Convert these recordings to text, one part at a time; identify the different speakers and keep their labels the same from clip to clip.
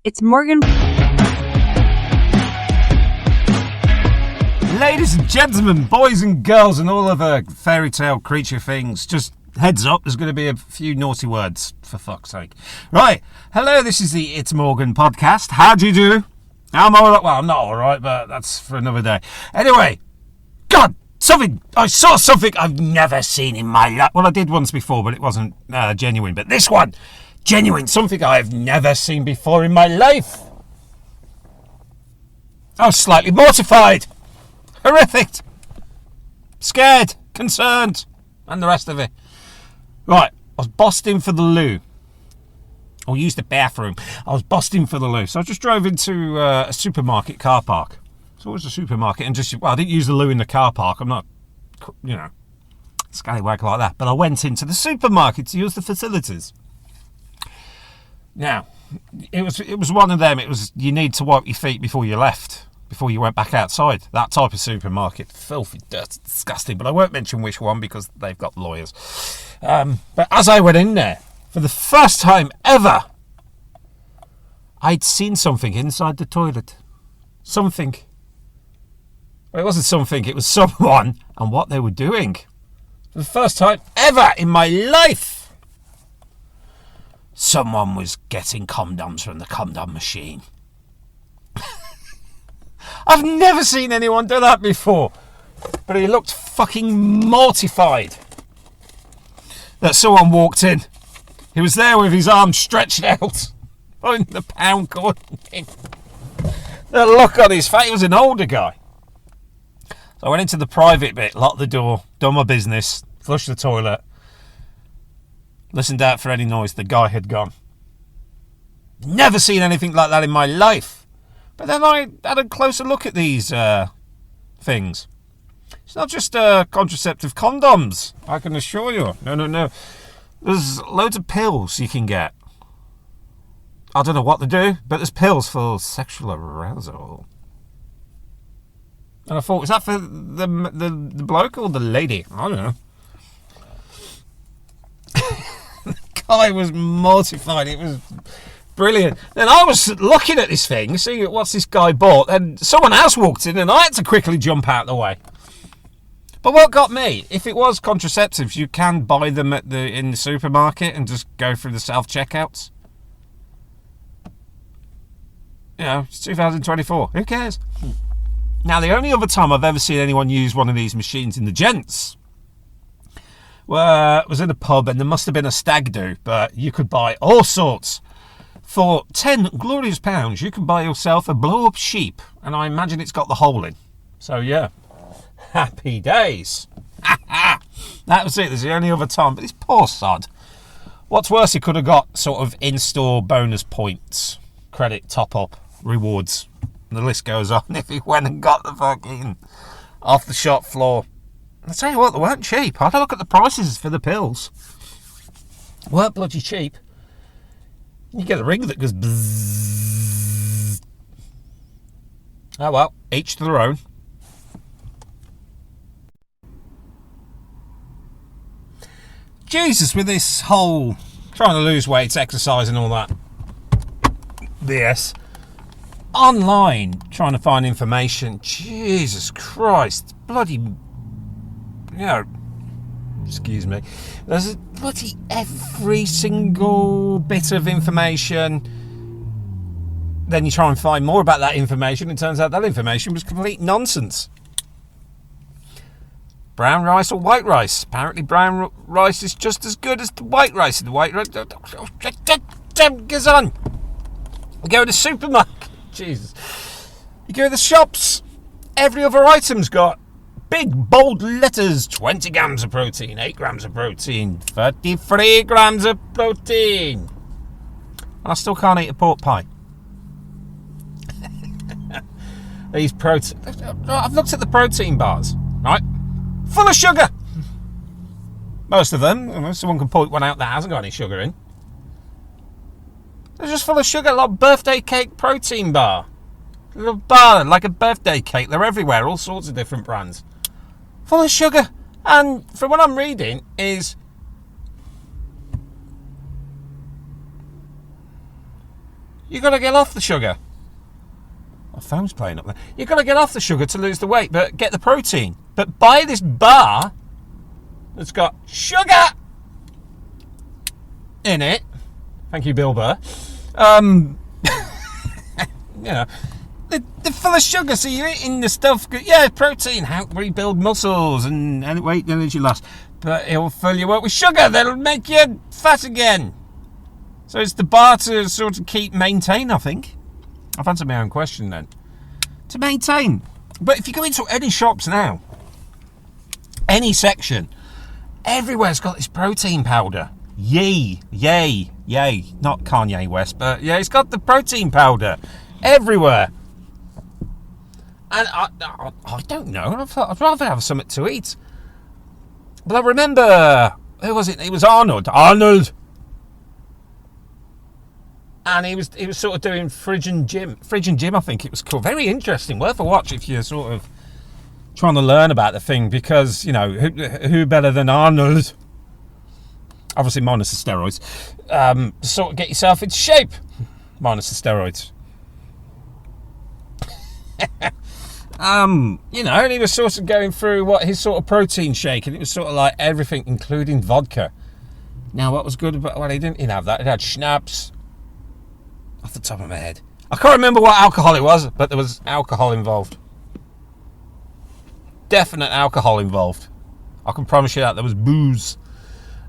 Speaker 1: It's Morgan.
Speaker 2: Ladies and gentlemen, boys and girls, and all other fairy tale creature things, just heads up, there's going to be a few naughty words, for fuck's sake. Right, hello, this is the It's Morgan podcast. How do you do? I'm alright. Well, I'm not alright, but that's for another day. Anyway, God, I saw something I've never seen in my life. Well, I did once before, but it wasn't genuine. But this one, genuine, something I've never seen before in my life. I was slightly mortified. Horrific. Scared. Concerned. And the rest of it. Right. I was bossed in for the loo. Or used the bathroom. I was bossed in for the loo. So I just drove into a supermarket car park. So it was a supermarket. And I didn't use the loo in the car park. I'm not, scallywag like that. But I went into the supermarket to use the facilities. Now, it was one of them. It was, you need to wipe your feet before you left. Before you went back outside. That type of supermarket. Filthy, dirty, disgusting. But I won't mention which one because they've got lawyers. But as I went in there, for the first time ever, I'd seen something inside the toilet. Something. Well, it wasn't something, it was someone and what they were doing. For the first time ever in my life, someone was getting condoms from the condom machine. I've never seen anyone do that before. But he looked fucking mortified that someone walked in. He was there with his arms stretched out, putting the pound coin in. The look on his face, he was an older guy. So I went into the private bit, locked the door, done my business, flushed the toilet, listened out for any noise. The guy had gone. Never seen anything like that in my life. But then I had a closer look at these things. It's not just contraceptive condoms, I can assure you. No. There's loads of pills you can get. I don't know what to do, but there's pills for sexual arousal. And I thought, is that for the bloke or the lady? I don't know. The guy was mortified. It was brilliant. Then I was looking at this thing, seeing what's this guy bought, and someone else walked in, and I had to quickly jump out of the way. But what got me, if it was contraceptives, you can buy them in the supermarket and just go through the self-checkouts. It's 2024. Who cares? Now, the only other time I've ever seen anyone use one of these machines in the gents was in a pub, and there must have been a stag do, but you could buy all sorts. For 10 glorious pounds, you can buy yourself a blow-up sheep, and I imagine it's got the hole in. So, yeah. Happy days. That was it. There's the only other time. But this poor sod. What's worse, he could have got sort of in-store bonus points, credit, top-up, rewards. And the list goes on if he went and got the fucking off-the-shop floor. I tell you what, they weren't cheap. I had a look at the prices for the pills. Weren't bloody cheap. You get a ring that goes bzzz. Oh well, each to their own. Jesus, with this whole trying to lose weight, exercise and all that BS. Online, trying to find information. Jesus Christ. Bloody, excuse me. There's bloody every single bit of information. Then you try and find more about that information, and it turns out that information was complete nonsense. Brown rice or white rice? Apparently brown rice is just as good as the white rice. The white rice goes on. You go to the supermarket. Jesus. You go to the shops. Every other item's got big bold letters. 20 grams of protein, 8 grams of protein, 33 grams of protein. I still can't eat a pork pie. These protein. I've looked at the protein bars, right? Full of sugar. Most of them. Someone can point one out that hasn't got any sugar in. They're just full of sugar, like a birthday cake protein bar. A little bar, like a birthday cake. They're everywhere, all sorts of different brands. Full of sugar. And from what I'm reading is You've got to get off the sugar. My phone's playing up there. You've got to get off the sugar to lose the weight, but get the protein. But buy this bar that's got sugar in it. Thank you, Bill Burr. You know, they're full of sugar, so you're eating the stuff. Yeah, protein, help rebuild muscles and weight and energy loss. But it will fill you up with sugar that'll make you fat again. So it's the bar to sort of maintain, I think. I've answered my own question then. To maintain. But if you go into any shops now, any section, everywhere's got this protein powder. Yay. Not Kanye West, but yeah, it's got the protein powder everywhere. And I don't know. I'd rather have something to eat. But I remember, who was it? It was Arnold. And he was sort of doing Fridge and Gym, I think it was called. Very interesting, worth a watch if you're sort of trying to learn about the thing, because, you know, who better than Arnold? Obviously minus the steroids. Sort of get yourself into shape, minus the steroids. You know, and he was sort of going through what his sort of protein shake, and it was sort of like everything, including vodka. Now, what was good about, well, he didn't have that. It had schnapps. Off the top of my head, I can't remember what alcohol it was, but there was alcohol involved. Definite alcohol involved. I can promise you that. There was booze,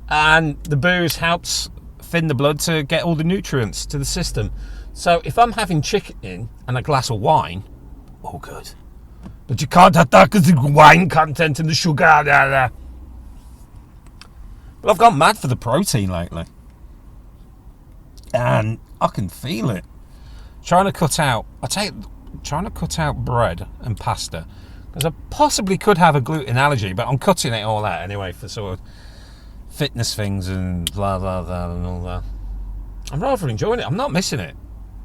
Speaker 2: and the booze helps thin the blood to get all the nutrients to the system. So if I'm having chicken and a glass of wine, all good. But you can't have that because the wine content and the sugar. But I've gone mad for the protein lately, and I can feel it. Trying to cut out bread and pasta, because I possibly could have a gluten allergy, but I'm cutting it all out anyway for sort of fitness things and blah blah blah and all that. I'm rather enjoying it. I'm not missing it.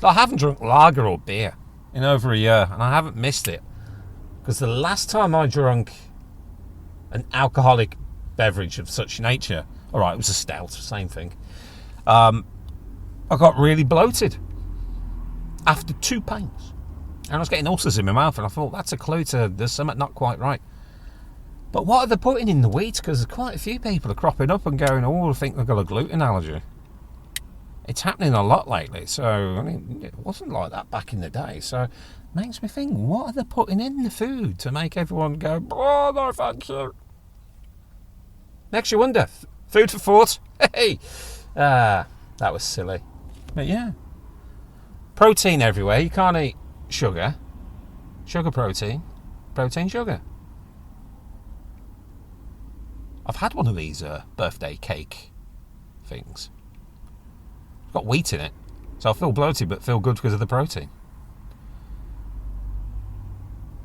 Speaker 2: I haven't drunk lager or beer in over a year, and I haven't missed it, because the last time I drank an alcoholic beverage of such nature, all right, it was a stout, same thing. I got really bloated after 2 pints, and I was getting ulcers in my mouth, and I thought that's a clue to there's something not quite right. But what are they putting in the wheat? Because quite a few people are cropping up and going, oh, I think they've got a gluten allergy. It's happening a lot lately. So I mean, it wasn't like that back in the day. So it makes me think, what are they putting in the food to make everyone go, oh no, thank you? Makes you wonder. Food for thought. Hey, that was silly. But yeah, protein everywhere. You can't eat sugar, protein, sugar. I've had one of these birthday cake things. It's got wheat in it, so I feel bloated but feel good because of the protein.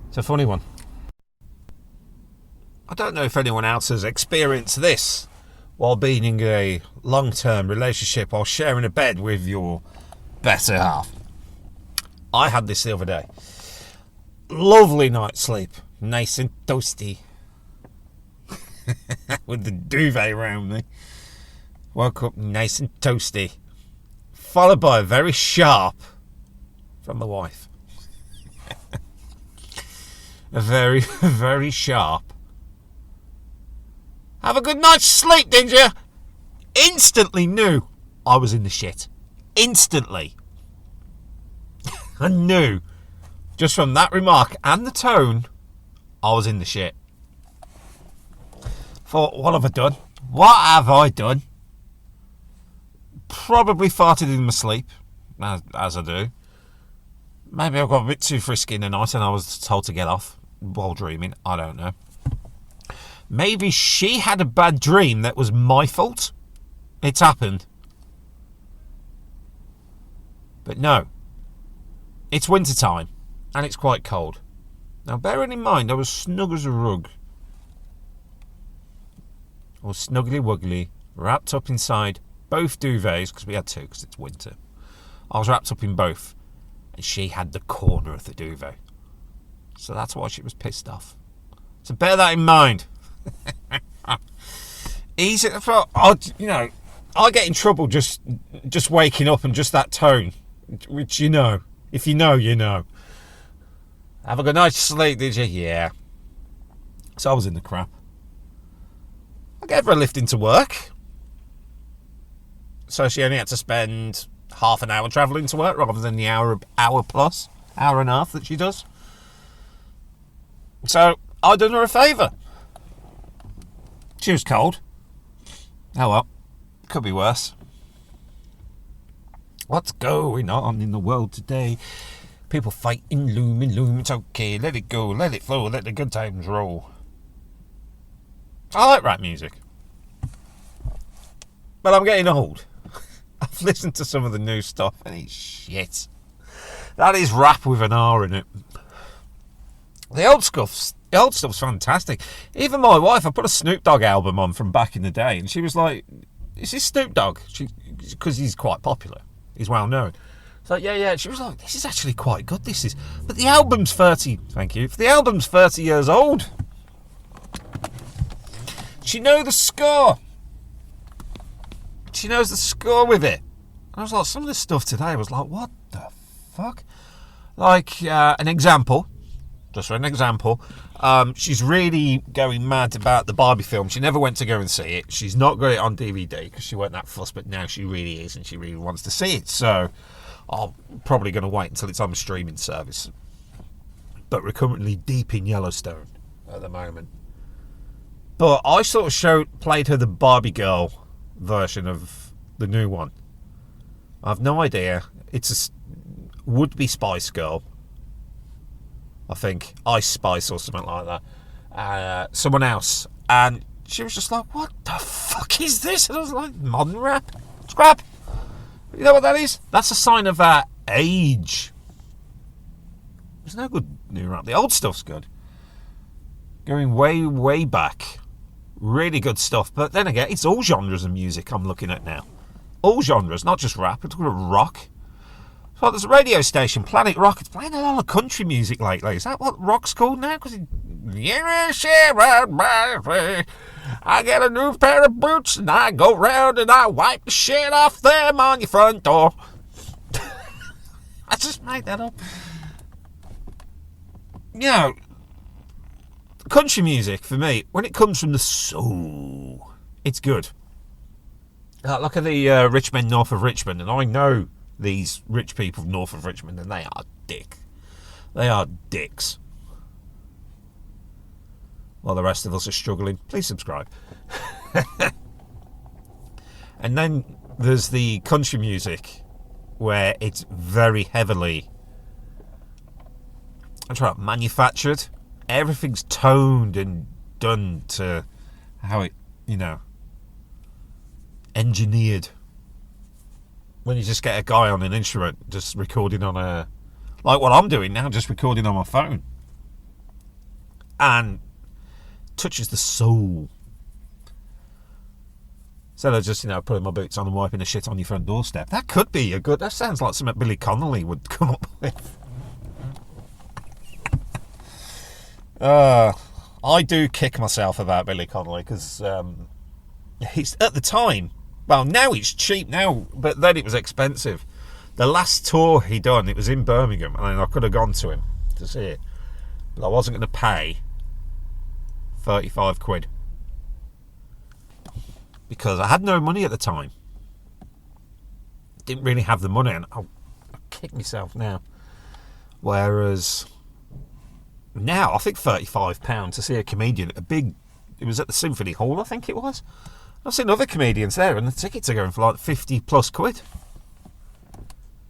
Speaker 2: It's a funny one. I don't know if anyone else has experienced this while being in a long-term relationship or sharing a bed with your better half. I had this the other day. Lovely night's sleep. Nice and toasty. With the duvet around me. Woke up nice and toasty. Followed by a very sharp from the wife. A very, very sharp. Have a good night's sleep, didn't you? Instantly knew I was in the shit. Instantly. I knew. Just from that remark and the tone, I was in the shit. Thought, what have I done? What have I done? Probably farted in my sleep, as I do. Maybe I got a bit too frisky in the night and I was told to get off while dreaming. I don't know. Maybe she had a bad dream that was my fault. It's happened. But no. It's winter time and it's quite cold. Now bearing in mind I was snug as a rug. Or snuggly wuggly, wrapped up inside both duvets, because we had two because it's winter. I was wrapped up in both. And she had the corner of the duvet. So that's why she was pissed off. So bear that in mind. Easy, I get in trouble just waking up and just that tone. Which you know. If you know, you know. Have a good night's sleep, did you? Yeah. So I was in the crap. I gave her a lift into work. So she only had to spend half an hour travelling to work rather than the hour plus, hour and a half that she does. So I done her a favour. She was cold. Oh well, could be worse. What's going on in the world today? People fighting, loom, it's okay, let it go, let it flow, let the good times roll. I like rap music. But I'm getting old. I've listened to some of the new stuff and it's shit. That is rap with an R in it. The old stuff's fantastic. Even my wife, I put a Snoop Dogg album on from back in the day and she was like, is this Snoop Dogg? Because he's quite popular. He's well known. So yeah. She was like, this is actually quite good, this is. But the album's 30, thank you. The album's 30 years old. She knows the score. She knows the score with it. And I was like, some of this stuff today, I was like, what the fuck? Like, an example. Just for an example. She's really going mad about the Barbie film. She never went to go and see it. She's not got it on DVD because she weren't that fussed, but now she really is and she really wants to see it. So I'm probably going to wait until it's on the streaming service. But we're currently deep in Yellowstone at the moment. But I sort of played her the Barbie girl version of the new one. I have no idea. It's a would-be Spice Girl. I think Ice Spice or something like that. Someone else. And she was just like, what the fuck is this? And I was like, modern rap? Scrap. You know what that is? That's a sign of age. There's no good new rap. The old stuff's good. Going way, way back. Really good stuff. But then again, it's all genres of music I'm looking at now. All genres, not just rap. We're talking about rock. So there's a radio station, Planet Rock. It's playing a lot of country music lately. Is that what rock's called now? Because I get a new pair of boots and I go round and I wipe the shit off them on your front door. I just made that up. You know, country music, for me, when it comes from the soul, it's good. Look at the rich men north of Richmond, and I know these rich people north of Richmond, and they are They are dicks. While the rest of us are struggling, please subscribe. And then there's the country music, where it's very heavily manufactured. Everything's toned and done to how it, engineered. When you just get a guy on an instrument just recording on like what I'm doing now, just recording on my phone, and touches the soul. Instead of just, putting my boots on and wiping the shit on your front doorstep. That could be that sounds like something Billy Connolly would come up with. I do kick myself about Billy Connolly because he's at the time. Well, now it's cheap now, but then it was expensive. The last tour he done, it was in Birmingham, and I could have gone to him to see it, but I wasn't going to pay 35 quid because I had no money at the time. Didn't really have the money, and I'll kick myself now. Whereas now, I think £35 to see a comedian at it was at the Symphony Hall, I think it was. I've seen other comedians there, and the tickets are going for like 50 plus quid.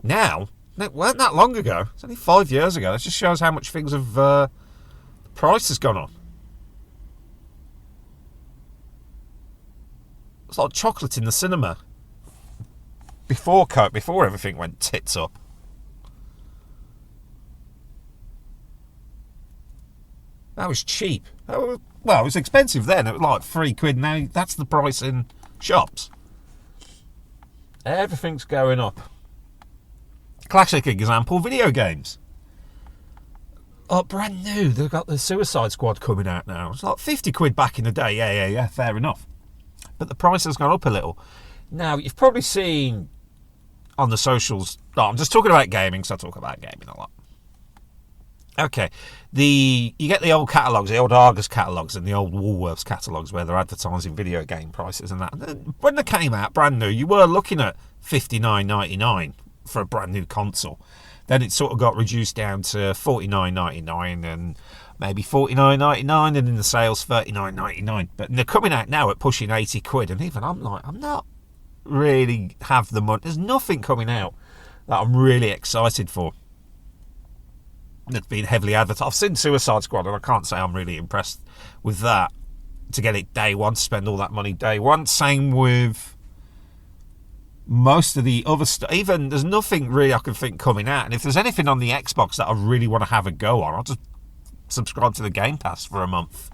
Speaker 2: Now, it weren't that long ago. It's only 5 years ago. That just shows how much things have, the price has gone on. It's like chocolate in the cinema. Before everything went tits up. That was cheap. Well, it was expensive then. It was like 3 quid. Now that's the price in shops. Everything's going up. Classic example, video games. Oh, brand new. They've got the Suicide Squad coming out now. It's like 50 quid back in the day. Yeah, fair enough. But the price has gone up a little. Now, you've probably seen on the socials No, I'm just talking about gaming, so I talk about gaming a lot. Okay, you get the old catalogues, the old Argus catalogues and the old Woolworths catalogues where they're advertising video game prices and that. And when they came out brand new, you were looking at $59.99 for a brand new console. Then it sort of got reduced down to $49.99 and maybe $49.99, and in the sales $39.99. But they're coming out now at pushing 80 quid, and even I'm not really have the money. There's nothing coming out that I'm really excited for. It's been heavily advertised. I've seen Suicide Squad, and I can't say I'm really impressed with that. To get it day one, spend all that money day one. Same with most of the other stuff. Even there's nothing really I can think coming out. And if there's anything on the Xbox that I really want to have a go on, I'll just subscribe to the Game Pass for a month.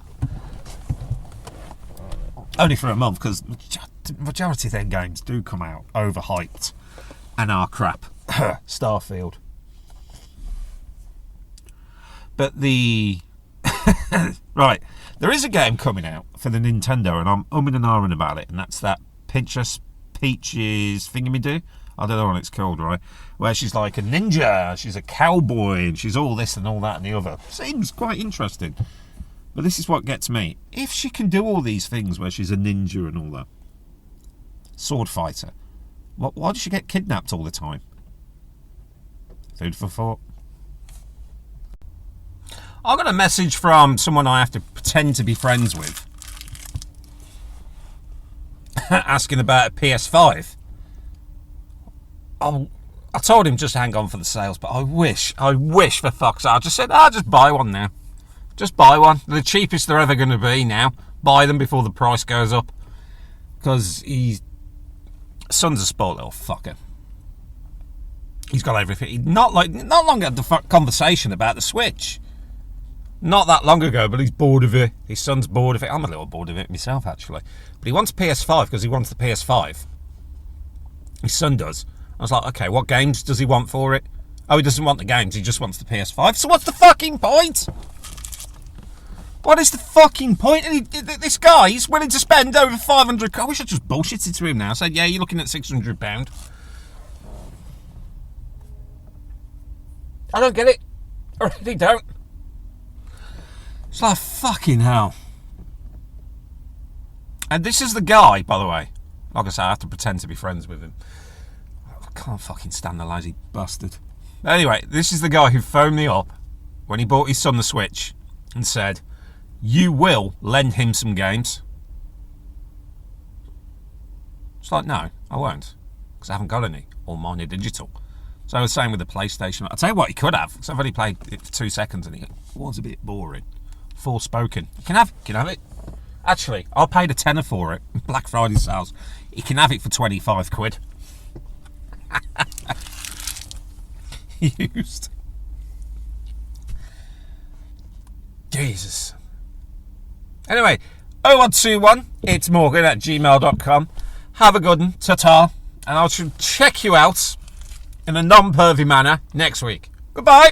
Speaker 2: Only for a month, because the majority of their games do come out overhyped and are crap. Starfield. But right, there is a game coming out for the Nintendo, and I'm umming and ahhing about it, and that's that Peach's Thingamidoo. I don't know what it's called, right? Where she's like a ninja, she's a cowboy, and she's all this and all that and the other. Seems quite interesting. But this is what gets me. If she can do all these things where she's a ninja and all that, sword fighter, why does she get kidnapped all the time? Food for thought. I got a message from someone I have to pretend to be friends with asking about a PS5. I told him just hang on for the sales, but I wish for fuck's sake. I just said, just buy one now. Just buy one. They're the cheapest they're ever going to be now. Buy them before the price goes up. Because son's a spoiled little fucker. He's got everything. Not long had the conversation about the Switch. Not that long ago, but he's bored of it. His son's bored of it. I'm a little bored of it myself, actually. But he wants a PS5 because he wants the PS5. His son does. I was like, okay, what games does he want for it? Oh, he doesn't want the games, he just wants the PS5. So what's the fucking point? What is the fucking point? And this guy, he's willing to spend over £500. I wish I just bullshitted to him now. I said, yeah, you're looking at £600. I don't get it. I really don't. It's like, fucking hell. And this is the guy, by the way. Like I say, I have to pretend to be friends with him. I can't fucking stand the lazy bastard. Anyway, this is the guy who phoned me up when he bought his son the Switch and said, you will lend him some games. It's like, no, I won't. Because I haven't got any. All mine are digital. So I was saying with the PlayStation, I'll tell you what he could have. Because I've only played it for 2 seconds and it was a bit boring. Forspoken. You can have it. Actually, I'll pay the tenner for it. Black Friday sales. You can have it for 25 quid. Used. Jesus. Anyway, 0121, it's Morgan@gmail.com. Have a good one. Ta-ta. And I shall check you out in a non-pervy manner next week. Goodbye.